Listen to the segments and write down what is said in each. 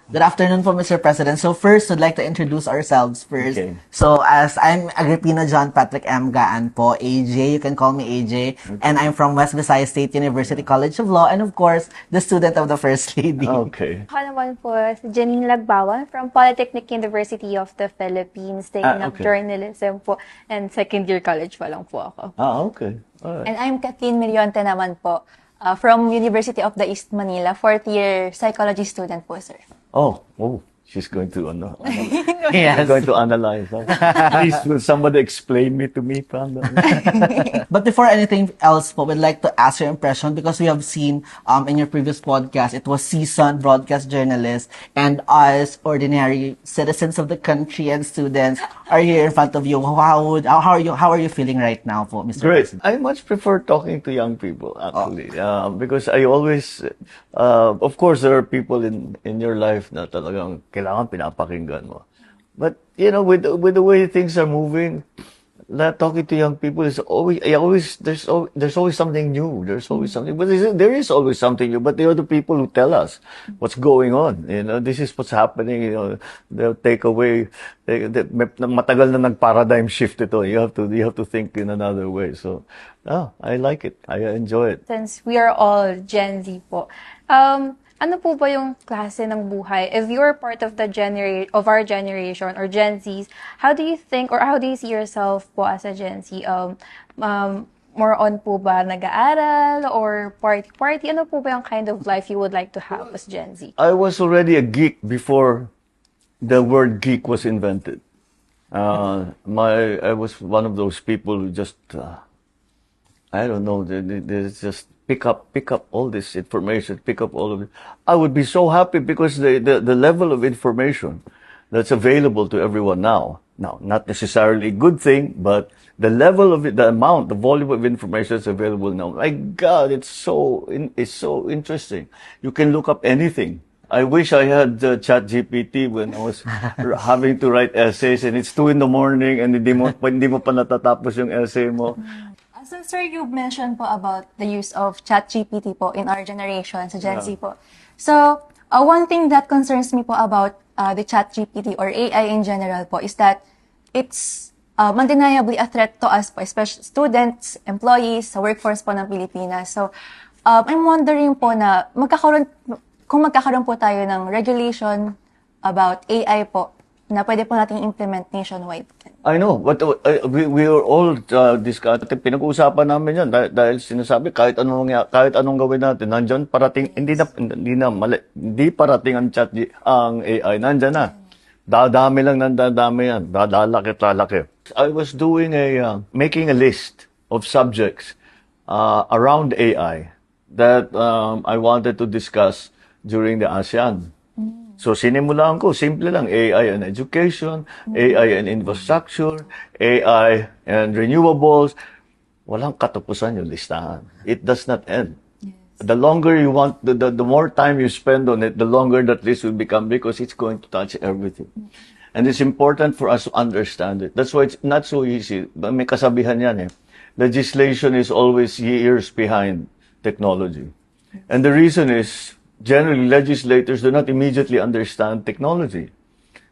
Good afternoon po, Mr. President. So first, we'd like to introduce ourselves first. Okay. So as I'm Agripino John Patrick M. Gaan po, AJ, you can call me AJ. And I'm from West Visayas State University College of Law, and of course, the student of the First Lady. Okay. Ako naman po, si Janine Lagbawan from Polytechnic University of the Philippines, taking up okay. journalism po, and second year college pa lang po ako. Okay. All right. And I'm Kathleen Mirionte naman po, from University of the East Manila, fourth year psychology student po, sir. Oh, she's going to Yes. going to analyze. Please, will somebody explain me to me, Panda? But before anything else po, we'd like to ask your impression because we have seen in your previous podcast, it was seasoned broadcast journalists and us ordinary citizens of the country and students are here in front of you. How are you feeling right now po, Mr. Great. President? I much prefer talking to young people, actually, because I always, of course, there are people in your life na talagang kailangan pinapakinggan mo. But with the way things are moving, talking to young people is there's always something new. There's always something, but there is always something new. But they are the people who tell us what's going on. This is what's happening. They'll take away. Matagal na nag-paradigm shift ito. You have to think in another way. So, I like it. I enjoy it. Since we are all Gen Z po, ano po ba yung klase ng buhay? If you're part of our generation or Gen Zs, how do you think or how do you see yourself po as a Gen Z? More on po ba nag-aaral or party? Ano po ba yung kind of life you would like to have as Gen Z? I was already a geek before the word geek was invented. I was one of those people who just, I don't know, they just pick up all this information, pick up all of it. I would be so happy because the level of information that's available to everyone now, not necessarily a good thing, but the level of it, the volume of information that's available now. My God, it's so interesting. You can look up anything. I wish I had ChatGPT when I was having to write essays and it's 2 a.m. and hindi mo pa natatapos yung essay mo. So, sir, you mentioned po about the use of ChatGPT po in our generation, sa Gen Z po. So, one thing that concerns me po about the ChatGPT or AI in general po is that it's undeniably a threat to us po, especially students, employees, sa workforce po ng Pilipinas. So, I'm wondering po na kung magkakaroon po tayo ng regulation about AI po, na pwede po nating implement nationwide. I know, but we are all discussing. Pinag-uusapan namin yan dahil sinasabi kahit anong gawin natin, nandiyan parating hindi parating ang AI, nandiyan na. Dadami lang ng dadami yan, dadalaki. I was doing making a list of subjects around AI that I wanted to discuss during the ASEAN. So, sinimulaan ko, simple lang, AI and education, AI and infrastructure, AI and renewables. Walang katapusan yung listahan. It does not end. Yes. The longer you want, the more time you spend on it, the longer that list will become because it's going to touch everything. And it's important for us to understand it. That's why it's not so easy. May kasabihan yan eh. Legislation is always years behind technology. And the reason is, generally, legislators do not immediately understand technology.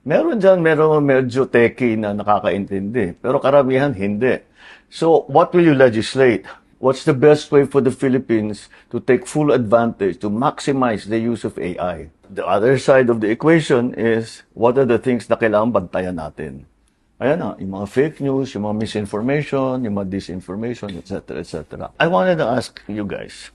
Meron medyo techie na nakakaintindi, pero karamihan hindi. So, what will you legislate? What's the best way for the Philippines to take full advantage, to maximize the use of AI? The other side of the equation is, what are the things na kailangan bantayan natin? Ayan na, yung mga fake news, yung mga misinformation, yung mga disinformation, etc., etc. I wanted to ask you guys,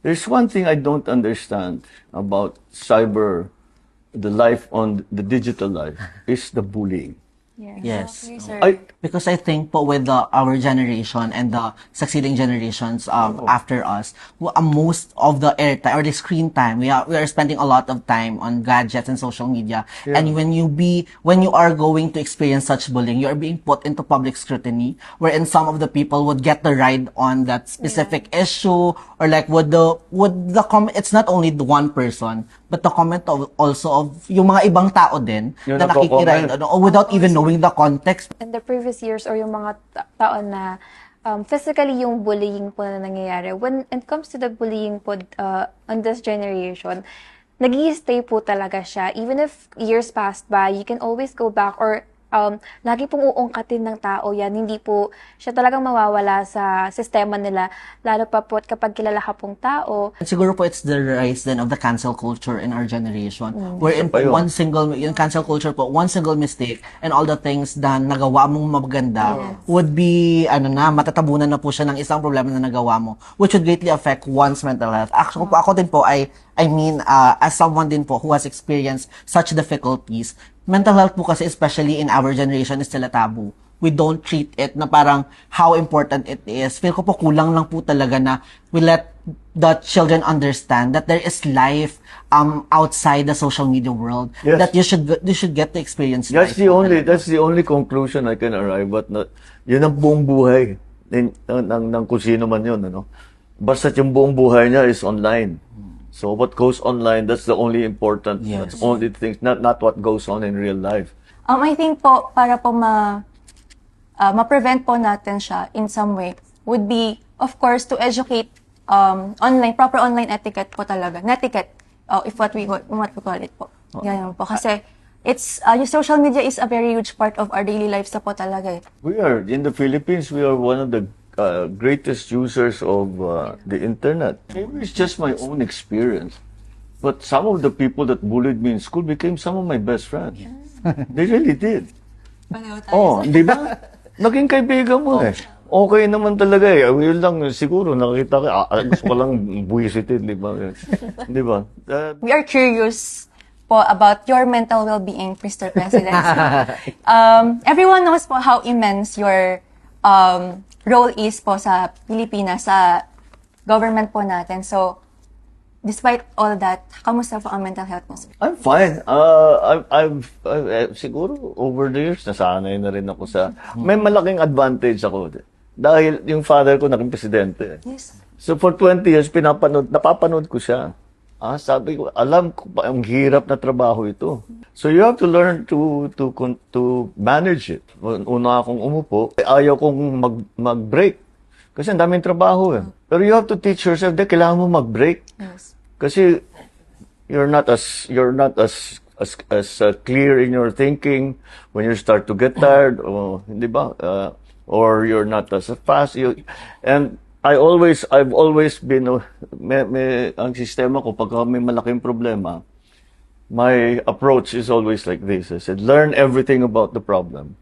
there's one thing I don't understand about the life on the digital life, is the bullying. Yes. Exactly, sir. Because I think po with our generation and the succeeding generations after us, most of the airtime or the screen time, we are spending a lot of time on gadgets and social media. Yeah. And when you are going to experience such bullying, you are being put into public scrutiny, wherein some of the people would get the ride on that specific issue, or like would the comment. It's not only the one person, but the comment also of yung mga ibang tao din Yung na nakikiride without even knowing the context. In the previous years or yung mga taon na physically yung bullying po na nangyayari, when it comes to the bullying po on this generation, nag-i-stay po talaga siya. Even if years passed by, you can always go back or lagi pong uungkatin ng tao yan. Hindi po siya talagang mawawala sa sistema nila. Lalo pa po kapag kilala ka pong tao. Siguro po it's the rise then of the cancel culture in our generation. Wherein Isa pa yun. yung cancel culture po, one single mistake and all the things na nagawa mong maganda would be, matatabunan na po siya ng isang problema na nagawa mo, which would greatly affect one's mental health. Actually, ako din po, I mean, as someone din po who has experienced such difficulties, mental health po kasi, especially in our generation, is still a taboo. We don't treat it na parang how important it is. Feel ko po kulang lang po talaga na we let the children understand that there is life outside the social media world. Yes. That you should get to experience That's life. the only conclusion I can arrive at. Na, yun ang buong buhay ng kung sino man yun, ano. Basta yung buong buhay niya is online. So what goes online, that's the only important, Yes. that's only things, not what goes on in real life. I think po, para po ma-prevent po natin siya in some way, would be, of course, to educate proper online etiquette po talaga. Netiquette, if what we call it po. Ganyan po. Kasi, yung social media is a very huge part of our daily lives na po talaga eh. We are, in the Philippines, we are one of the greatest users of the internet. Maybe it's just my own experience. But some of the people that bullied me in school became some of my best friends. They really did. Oh, di ba? Naging kaibigan mo eh. Okay naman talaga eh. Yun lang, siguro, nakita ka, gusto ko lang buwisitin, di ba? Di ba? We are curious po about your mental well-being, Mr. President. Everyone knows po how immense your role is po sa Pilipinas, sa government po natin. So, despite all that, kamusta po ang mental health mo, sir? I'm fine. Siguro over the years nasanay na rin ako sa may malaking advantage ako dahil yung father ko naging presidente. Yes. So for 20 years napapanood ko siya. Sabi ko, alam ko pa ang hirap na trabaho ito. So you have to learn to manage it. Una akong umupo, ayaw kong mag-break. Kasi ang daming trabaho eh. Pero you have to teach yourself that kailangan mo mag-break. Yes. Kasi you're not as clear in your thinking when you start to get tired, o hindi ba? Or you're not as fast. And I've always been ang sistema ko pag may malaking problema, my approach is always like this. I said, learn everything about the problem.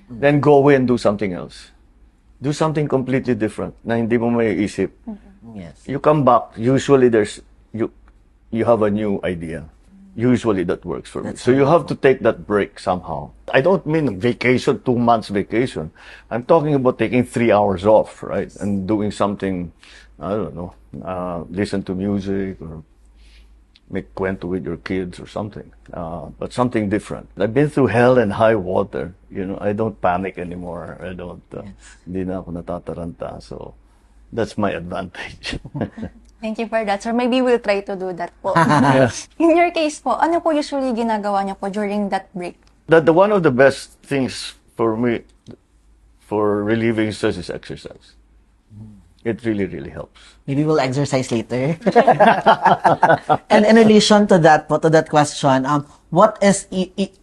Then go away and do something else. Do something completely different na hindi mo maiisip. Yes. You come back, usually you have a new idea. Usually that works for me. So you have to take that break somehow. I don't mean vacation, 2 months vacation. I'm talking about taking 3 hours off, right? And doing something, I don't know, listen to music or make kwento with your kids or something. But something different. I've been through hell and high water. You know, I don't panic anymore. I don't, hindi na ako natataranta. So that's my advantage. Thank you for that, sir. Maybe we'll try to do that po. Yes. In your case po, ano po usually ginagawa niyo po during that break? The one of the best things for me for relieving stress is exercise. It really, really helps. Maybe we'll exercise later. And in relation to that question, what is,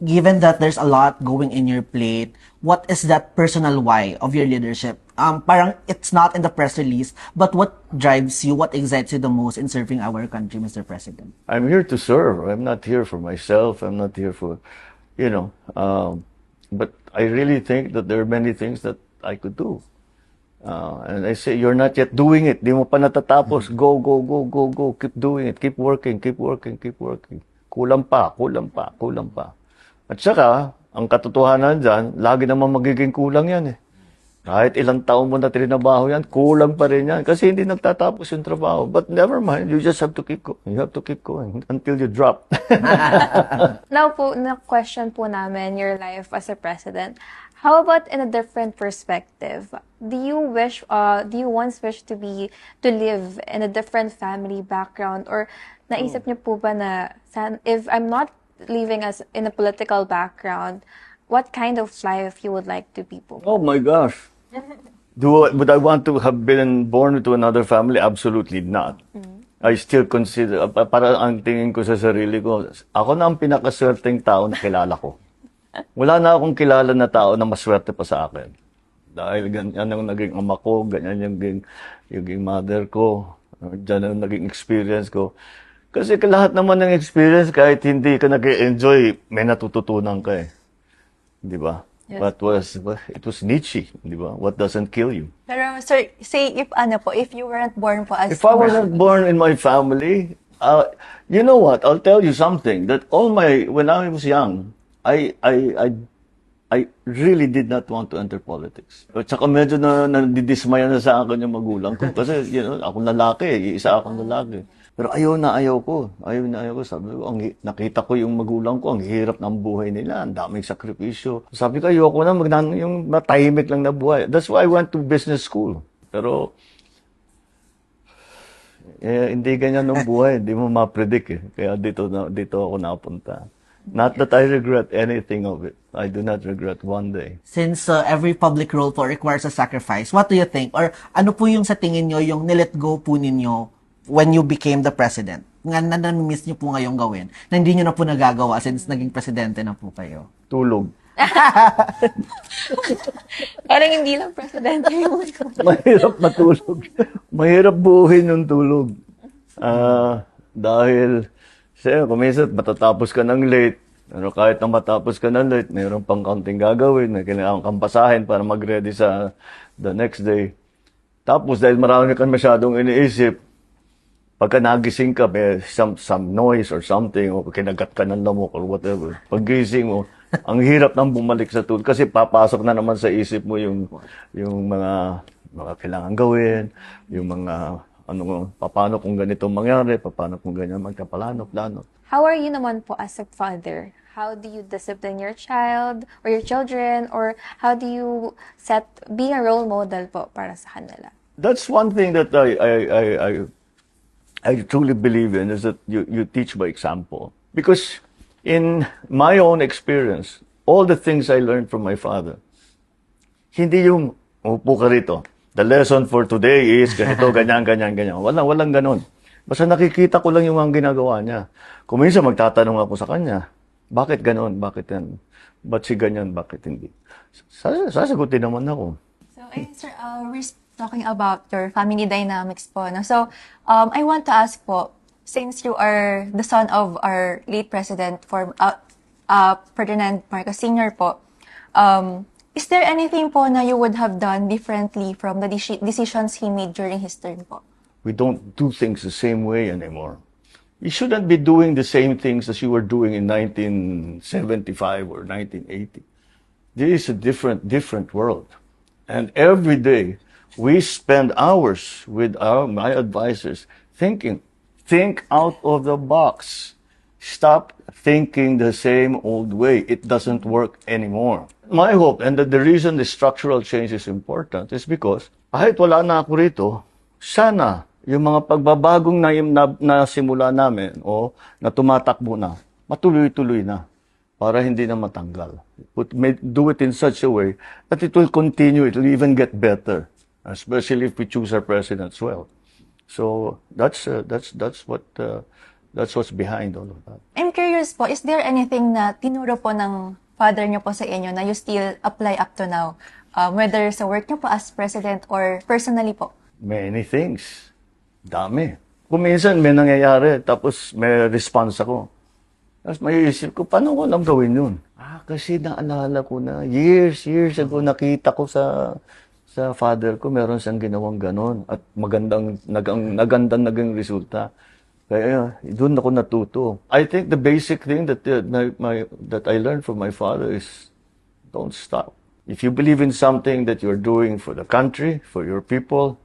given that there's a lot going in your plate, what is that personal why of your leadership? Parang it's not in the press release, but what drives you, what excites you the most in serving our country, Mr. President? I'm here to serve. I'm not here for myself. I'm not here for, but I really think that there are many things that I could do. And I say, you're not yet doing it. Di mo pa natatapos. Go, go, go, go, go. Keep doing it. Keep working, keep working, keep working. Kulang pa, kulang pa, kulang pa. At saka, ang katotohanan dyan, lagi naman magiging kulang yan eh. Kahit ilang taon mo na trinabaho yan, kulang pa rin yan. Kasi hindi nagtatapos yung trabaho. But never mind, you just have to keep going. You have to keep going until you drop. Now po, na-question po namin your life as a president. How about in a different perspective? Do you once wish to live in a different family background? Or naisip niyo po ba na, if I'm not living as in a political background, what kind of life you would like to be po? Oh my gosh. Would I want to have been born into another family? Absolutely not. I still consider, para ang tingin ko sa sarili ko, ako na ang pinakaswerteng tao na kilala ko. Wala na akong kilala na tao na maswerte pa sa akin. Dahil ganyan ang naging ama ko, ganyan yung mother ko, dyan ang naging experience ko. Kasi lahat naman ng experience, kahit hindi ka nag-enjoy, may natututunan ka eh. Di ba? Yes. It was Nietzsche, di ba? What doesn't kill you? Pero sir, say if you weren't born po as If I wasn't born in my family, you know what? I'll tell you something. That when I was young, I really did not want to enter politics. At saka medyo nadidismaya na sa akin yung magulang ko. Kasi, akong lalaki, isa akong lalaki. Pero ayaw na ayaw ko. Sabi ko, nakita ko yung magulang ko, ang hirap ng buhay nila, ang daming sakripisyo. Sabi ko, ayoko na, yung matahimik lang na buhay. That's why I went to business school. Pero, hindi ganyan ng buhay. Hindi mo ma-predict eh. Kaya dito ako napunta. Not that I regret anything of it. I do not regret one day. Since every public role po requires a sacrifice, what do you think? Or ano po yung sa tingin nyo, yung nilet go po ninyo when you became the president? Nga na-miss nyo po ngayong gawin, na hindi nyo na po nagagawa since naging presidente na po kayo? Tulog. Parang hindi lang presidente yung Mahirap matulog. Mahirap buuhin yung tulog. Dahil, kung minsan matatapos ka ng late, pero kahit na matapos ka ng late, mayroon pang kaunting gagawin na kailangan kang basahin para mag-ready sa the next day. Tapos, dahil marami ka masyadong iniisip, pagka nagising ka, may some noise or something, o kinagat ka ng lamok or whatever, paggising mo, ang hirap nang bumalik sa tulog kasi papasok na naman sa isip mo yung mga kailangan gawin, yung mga paano kung ganito mangyari, paano kung ganyan magkapalanop-lanop. How are you naman po as a father? How do you discipline your child or your children? Or how do you set being a role model po para sa kanila? That's one thing that I truly believe in, is that you teach by example. Because in my own experience, all the things I learned from my father, hindi yung, upo ka rito, the lesson for today is ganito, ganyan. Walang ganon. Basta nakikita ko lang yung mga ginagawa niya. Kung minsan magtatanong ako sa kanya, bakit ganon, bakit yan, ba't si ganyan, bakit hindi? Sasagutin naman ako. So, sir, we're talking about your family dynamics po. No? So, I want to ask po, since you are the son of our late president, Ferdinand Marcos Sr. po, is there anything po na you would have done differently from the decisions he made during his term po? We don't do things the same way anymore. You shouldn't be doing the same things as you were doing in 1975 or 1980. This is a different world. And every day, we spend hours with my advisors thinking. Think out of the box. Stop thinking the same old way. It doesn't work anymore. My hope, and the reason the structural change is important, is because kahit wala na ako rito, sana yung mga pagbabagong na simula namin o na tumatakbo na, matuloy-tuloy na para hindi na matanggal. Do it in such a way that it will continue, it will even get better, especially if we choose our presidents well. So that's what's behind all of that. I'm curious po, is there anything na tinuro po ng father niyo po sa inyo na you still apply up to now? Whether sa work niyo po as president or personally po? Many things. Dami. Kung minsan may nangyayari, tapos may response ako. Tapos may isip ko, paano ko alam gawin yun? Kasi naalala ko na, years ago, nakita ko sa father ko, meron siyang ginawang ganon. At magandang naging resulta. Kaya doon ako natuto. I think the basic thing that I learned from my father is, don't stop. If you believe in something that you're doing for the country, for your people,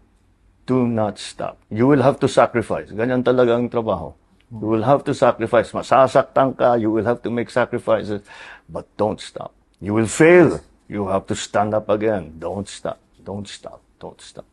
do not stop. You will have to sacrifice. Ganyan talaga ang trabaho. You will have to sacrifice. Masasaktan ka, you will have to make sacrifices, but don't stop. You will fail. You have to stand up again. Don't stop. Don't stop. Don't stop.